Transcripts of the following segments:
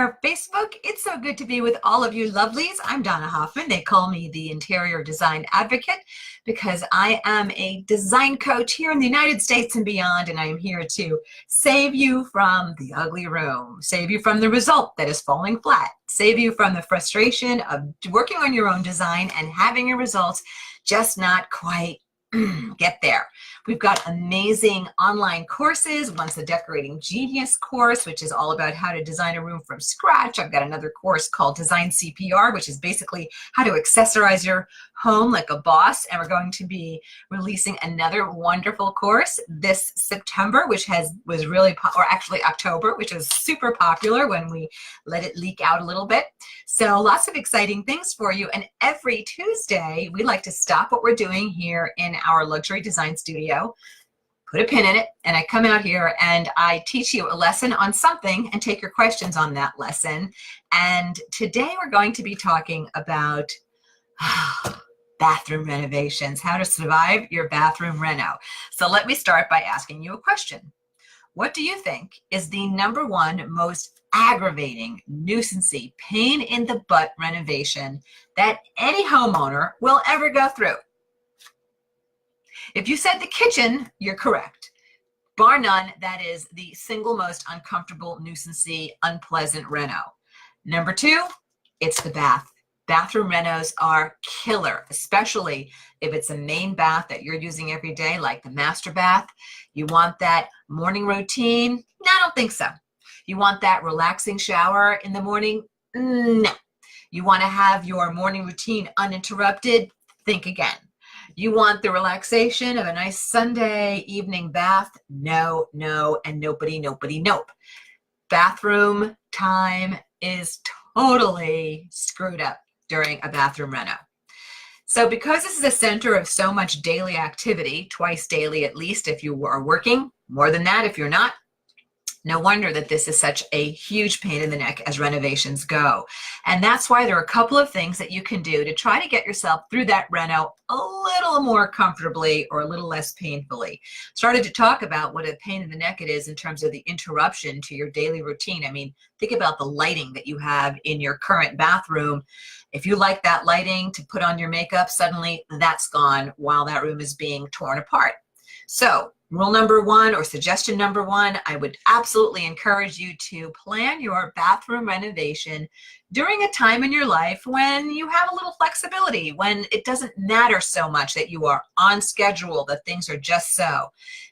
there, Facebook. It's so good to be with all of you lovelies. I'm Donna Hoffman. They call me the Interior Design Advocate because I am a design coach here in the United States and beyond, and I am here to save you from the ugly room, save you from the result that is falling flat, save you from the frustration of working on your own design and having your results just not quite get there. We've got amazing online courses. One's the Decorating Genius course, which is all about how to design a room from scratch. I've got another course called Design CPR, which is basically how to accessorize your home like a boss. And we're going to be releasing another wonderful course this September, which was really, or actually October, which was super popular when we let it leak out a little bit. So lots of exciting things for you. And every Tuesday, we like to stop what we're doing here in our luxury design studio, put a pin in it, and I come out here and I teach you a lesson on something and take your questions on that lesson. And today we're going to be talking about bathroom renovations, how to survive your bathroom reno. So let me start by asking you a question. What do you think is the #1 most aggravating, nuisancey, pain in the butt renovation that any homeowner will ever go through? If you said the kitchen, you're correct. Bar none, that is the single most uncomfortable, nuisancey, unpleasant reno. #2, it's the bath. Bathroom renos are killer, especially if it's a main bath that you're using every day, like the master bath. You want that morning routine? No, I don't think so. You want that relaxing shower in the morning? No. You want to have your morning routine uninterrupted? Think again. You want the relaxation of a nice Sunday evening bath? No, no, and nobody, nope. Bathroom time is totally screwed up during a bathroom reno. So because this is a center of so much daily activity, twice daily at least if you are working, more than that if you're not, no wonder that this is such a huge pain in the neck as renovations go. And that's why there are a couple of things that you can do to try to get yourself through that reno a little more comfortably or a little less painfully. Started to talk about what a pain in the neck it is in terms of the interruption to your daily routine. I mean, think about the lighting that you have in your current bathroom. If you like that lighting to put on your makeup, suddenly that's gone while that room is being torn apart. So rule #1 or suggestion #1, I would absolutely encourage you to plan your bathroom renovation during a time in your life when you have a little flexibility, when it doesn't matter so much that you are on schedule, that things are just so.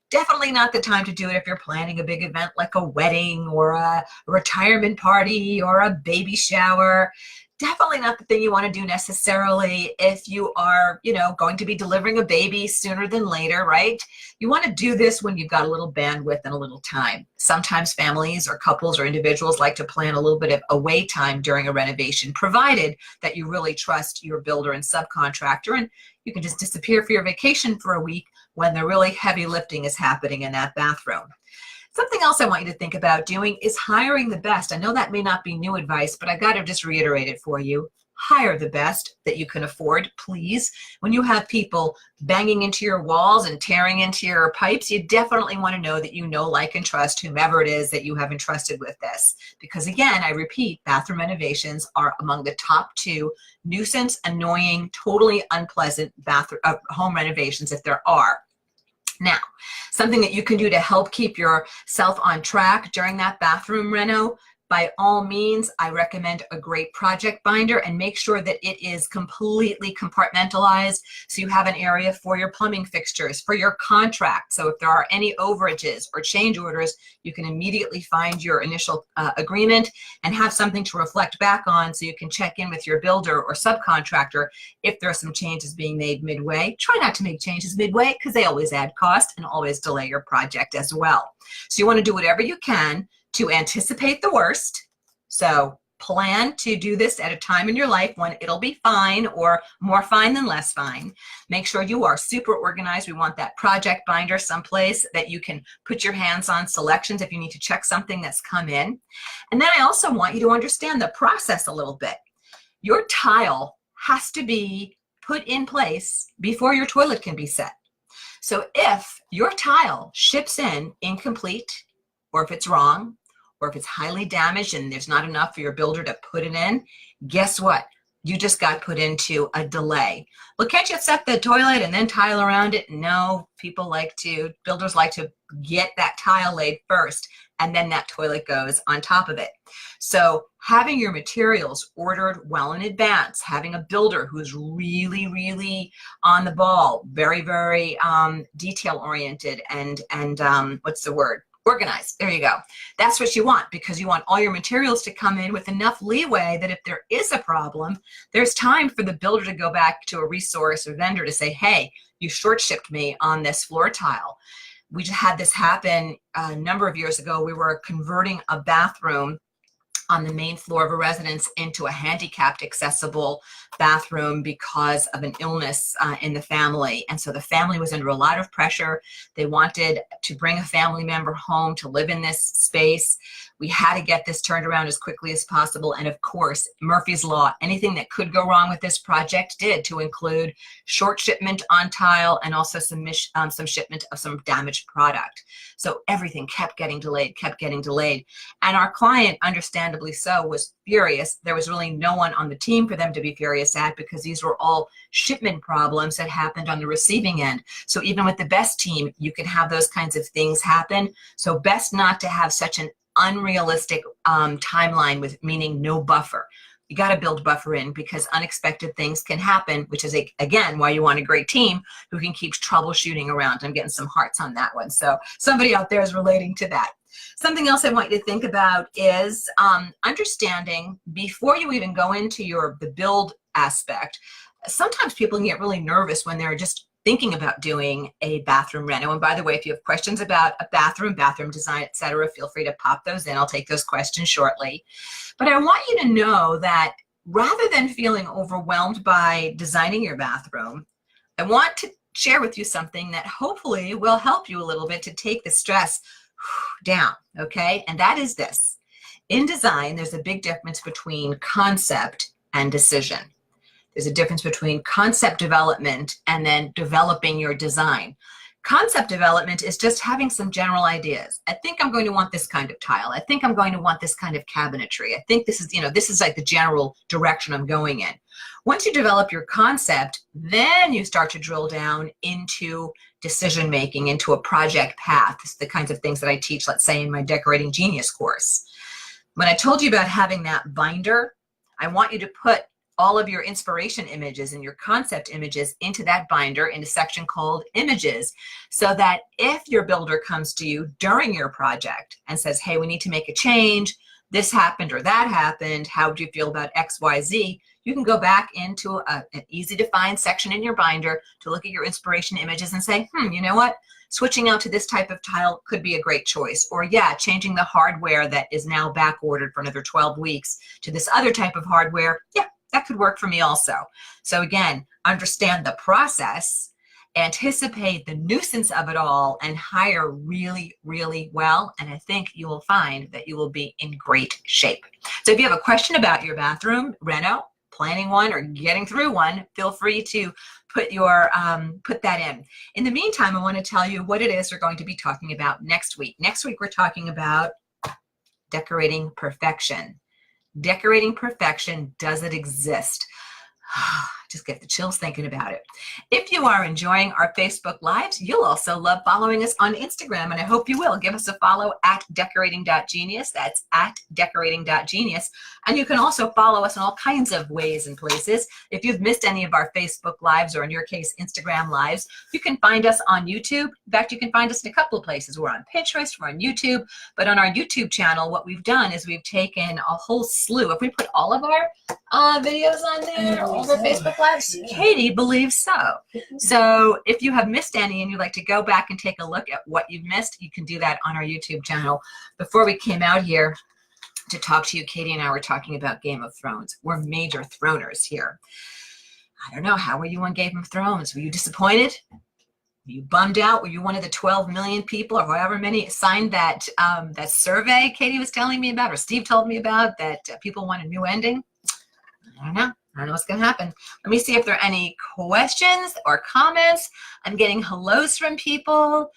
Definitely not the time to do it if you're planning a big event like a wedding or a retirement party or a baby shower. Definitely not the thing you want to do necessarily if you are, going to be delivering a baby sooner than later, right? You want to do this when you've got a little bandwidth and a little time. Sometimes families or couples or individuals like to plan a little bit of away time during a renovation, provided that you really trust your builder and subcontractor, and you can just disappear for your vacation for a week when the really heavy lifting is happening in that bathroom. Something else I want you to think about doing is hiring the best. I know that may not be new advice, but I got to just reiterate it for you. Hire the best that you can afford, please. When you have people banging into your walls and tearing into your pipes, you definitely want to know that you know, like, and trust whomever it is that you have entrusted with this. Because again, I repeat, bathroom renovations are among the top 2 nuisance, annoying, totally unpleasant home renovations if there are. Now, something that you can do to help keep yourself on track during that bathroom reno, by all means, I recommend a great project binder, and make sure that it is completely compartmentalized so you have an area for your plumbing fixtures, for your contract. So if there are any overages or change orders, you can immediately find your initial agreement and have something to reflect back on so you can check in with your builder or subcontractor if there are some changes being made midway. Try not to make changes midway because they always add cost and always delay your project as well. So you want to do whatever you can to anticipate the worst. So plan to do this at a time in your life when it'll be fine, or more fine than less fine. Make sure you are super organized. We want that project binder someplace that you can put your hands on selections if you need to check something that's come in. And then I also want you to understand the process a little bit. Your tile has to be put in place before your toilet can be set. So if your tile ships in incomplete, or if it's wrong, or if it's highly damaged and there's not enough for your builder to put it in, guess what? You just got put into a delay. Well, can't you set the toilet and then tile around it? No, builders like to get that tile laid first, and then that toilet goes on top of it. So having your materials ordered well in advance, having a builder who's really, really on the ball, very, very detail oriented and what's the word? Organized. There you go. That's what you want, because you want all your materials to come in with enough leeway that if there is a problem, there's time for the builder to go back to a resource or vendor to say, hey, you short shipped me on this floor tile. We just had this happen a number of years ago. We were converting a bathroom on the main floor of a residence into a handicapped accessible bathroom because of an illness in the family. And so the family was under a lot of pressure. They wanted to bring a family member home to live in this space. We had to get this turned around as quickly as possible. And of course, Murphy's Law, anything that could go wrong with this project did, to include short shipment on tile and also some shipment of some damaged product. So everything kept getting delayed. And our client, understandably so, was furious. There was really no one on the team for them to be furious at, because these were all shipment problems that happened on the receiving end. So even with the best team, you can have those kinds of things happen. So best not to have such an unrealistic timeline, with meaning no buffer. You got to build buffer in, because unexpected things can happen, which is again why you want a great team who can keep troubleshooting around. I'm getting some hearts on that one. So somebody out there is relating to that. Something else I want you to think about is understanding, before you even go into the build aspect, sometimes people can get really nervous when they're just thinking about doing a bathroom reno. And by the way, if you have questions about a bathroom design, etc., feel free to pop those in. I'll take those questions shortly. But I want you to know that rather than feeling overwhelmed by designing your bathroom, I want to share with you something that hopefully will help you a little bit to take the stress down, okay? And that is this. In design, there's a big difference between concept and decision. There's a difference between concept development and then developing your design. Concept development is just having some general ideas. I think I'm going to want this kind of tile. I think I'm going to want this kind of cabinetry. I think this is like the general direction I'm going in. Once you develop your concept, then you start to drill down into decision making, into a project path. This is the kinds of things that I teach, let's say, in my Decorating Genius course. When I told you about having that binder, I want you to put all of your inspiration images and your concept images into that binder in a section called Images, so that if your builder comes to you during your project and says, hey, we need to make a change, this happened or that happened, how do you feel about XYZ? You can go back into an easy to find section in your binder to look at your inspiration images and say, you know what? Switching out to this type of tile could be a great choice. Or yeah, changing the hardware that is now back ordered for another 12 weeks to this other type of hardware. Yeah, that could work for me also. So again, understand the process, anticipate the nuisance of it all, and hire really, really well. And I think you will find that you will be in great shape. So if you have a question about your bathroom reno, planning one, or getting through one, feel free to put that in. In the meantime, I want to tell you what it is we're going to be talking about next week. Next week, we're talking about decorating perfection. Decorating perfection, does it exist? Just get the chills thinking about it. If you are enjoying our Facebook Lives, you'll also love following us on Instagram, and I hope you will. Give us a follow at decorating.genius. That's at decorating.genius. And you can also follow us in all kinds of ways and places. If you've missed any of our Facebook Lives, or in your case, Instagram Lives, you can find us on YouTube. In fact, you can find us in a couple of places. We're on Pinterest, we're on YouTube, but on our YouTube channel, what we've done is we've taken a whole slew. If we put all of our videos on there, all of our Facebook Lives, Katie believes so. So if you have missed any and you'd like to go back and take a look at what you've missed, you can do that on our YouTube channel. Before we came out here to talk to you, Katie and I were talking about Game of Thrones. We're major throners here. I don't know, how were you on Game of Thrones? Were you disappointed? Were you bummed out? Were you one of the 12 million people, or however many signed that that survey Katie was telling me about, or Steve told me about, that people want a new ending? I don't know. I don't know what's going to happen. Let me see if there are any questions or comments. I'm getting hellos from people.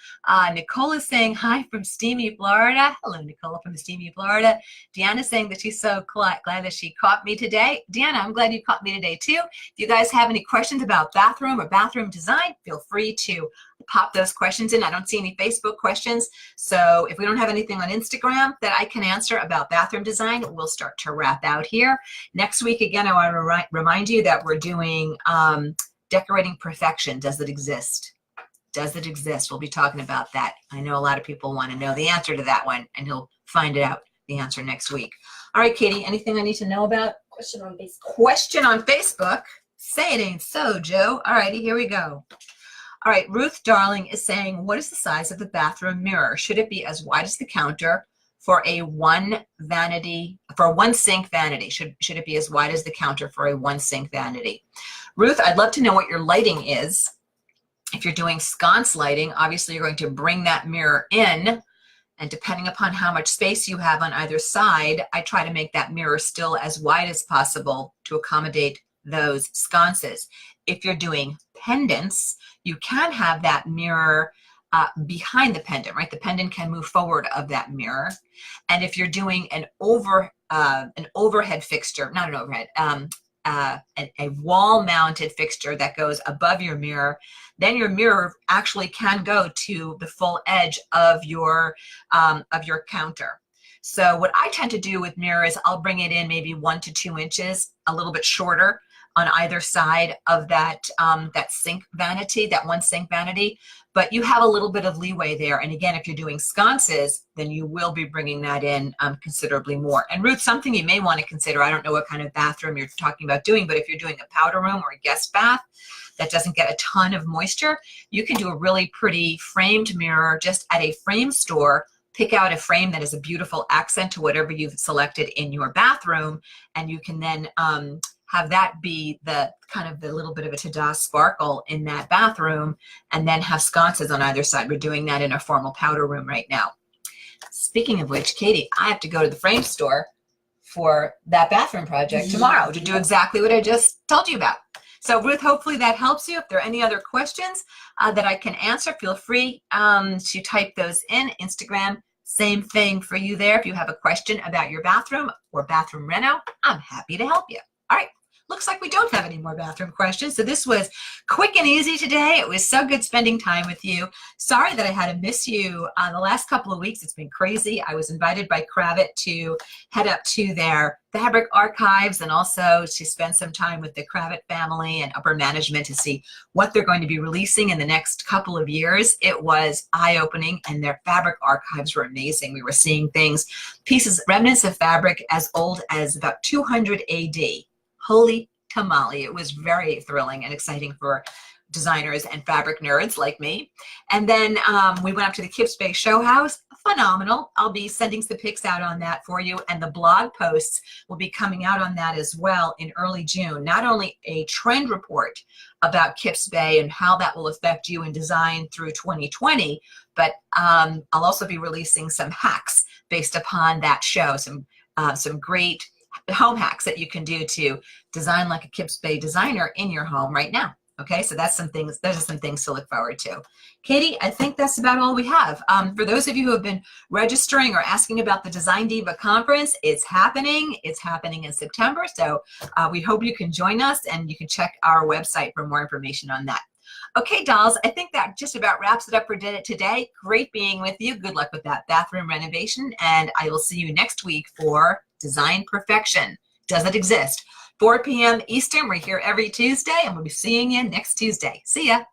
Nicole is saying hi from steamy Florida. Hello, Nicole from steamy Florida. Deanna's saying that she's so glad that she caught me today. Deanna, I'm glad you caught me today too. If you guys have any questions about bathroom or bathroom design, feel free to pop those questions in. I don't see any Facebook questions. So if we don't have anything on Instagram that I can answer about bathroom design, we'll start to wrap out here. Next week, again, I want to remind you that we're doing decorating perfection. Does it exist? Does it exist? We'll be talking about that. I know a lot of people want to know the answer to that one, and you'll find it out, the answer, next week. All right, Katie, anything I need to know about? Question on Facebook. Question on Facebook. Say it ain't so, Joe. All righty, here we go. All right, Ruth Darling is saying, what is the size of the bathroom mirror? Should it be as wide as the counter for a one sink vanity? Should it be as wide as the counter for a one sink vanity? Ruth, I'd love to know what your lighting is. If you're doing sconce lighting, obviously you're going to bring that mirror in, and depending upon how much space you have on either side, I try to make that mirror still as wide as possible to accommodate those sconces. If you're doing pendants, you can have that mirror behind the pendant, right? The pendant can move forward of that mirror. And if you're doing an overhead fixture, not an overhead, a wall-mounted fixture that goes above your mirror, then your mirror actually can go to the full edge of your counter. So what I tend to do with mirrors, I'll bring it in maybe 1 to 2 inches, a little bit shorter on either side of that that sink vanity, that one sink vanity, but you have a little bit of leeway there. And again, if you're doing sconces, then you will be bringing that in considerably more. And Ruth, something you may want to consider, I don't know what kind of bathroom you're talking about doing, but if you're doing a powder room or a guest bath that doesn't get a ton of moisture, you can do a really pretty framed mirror just at a frame store. Pick out a frame that is a beautiful accent to whatever you've selected in your bathroom, and you can then have that be the kind of the little bit of a TIDA sparkle in that bathroom, and then have sconces on either side. We're doing that in a formal powder room right now. Speaking of which, Katie, I have to go to the frame store for that bathroom project tomorrow to do exactly what I just told you about. So Ruth, hopefully that helps you. If there are any other questions that I can answer, feel free to type those in. Instagram, same thing for you there. If you have a question about your bathroom or bathroom reno, I'm happy to help you. All right. Looks like we don't have any more bathroom questions. So this was quick and easy today. It was so good spending time with you. Sorry that I had to miss you the last couple of weeks. It's been crazy. I was invited by Kravit to head up to their fabric archives and also to spend some time with the Kravit family and upper management to see what they're going to be releasing in the next couple of years. It was eye-opening, and their fabric archives were amazing. We were seeing things, pieces, remnants of fabric as old as about 200 AD. Holy tamale. It was very thrilling and exciting for designers and fabric nerds like me. And then we went up to the Kips Bay Show House. Phenomenal. I'll be sending some pics out on that for you, and the blog posts will be coming out on that as well in early June. Not only a trend report about Kips Bay and how that will affect you in design through 2020, but I'll also be releasing some hacks based upon that show, some great home hacks that you can do to design like a Kips Bay designer in your home right now. Okay, so that's some things, those are some things to look forward to. Katie, I think that's about all we have. For those of you who have been registering or asking about the Design Diva Conference, it's happening. It's happening in September, so we hope you can join us, and you can check our website for more information on that. Okay, dolls, I think that just about wraps it up for today. Great being with you. Good luck with that bathroom renovation, and I will see you next week for Design Perfection. Does it exist? 4 p.m. Eastern. We're here every Tuesday, and we'll be seeing you next Tuesday. See ya.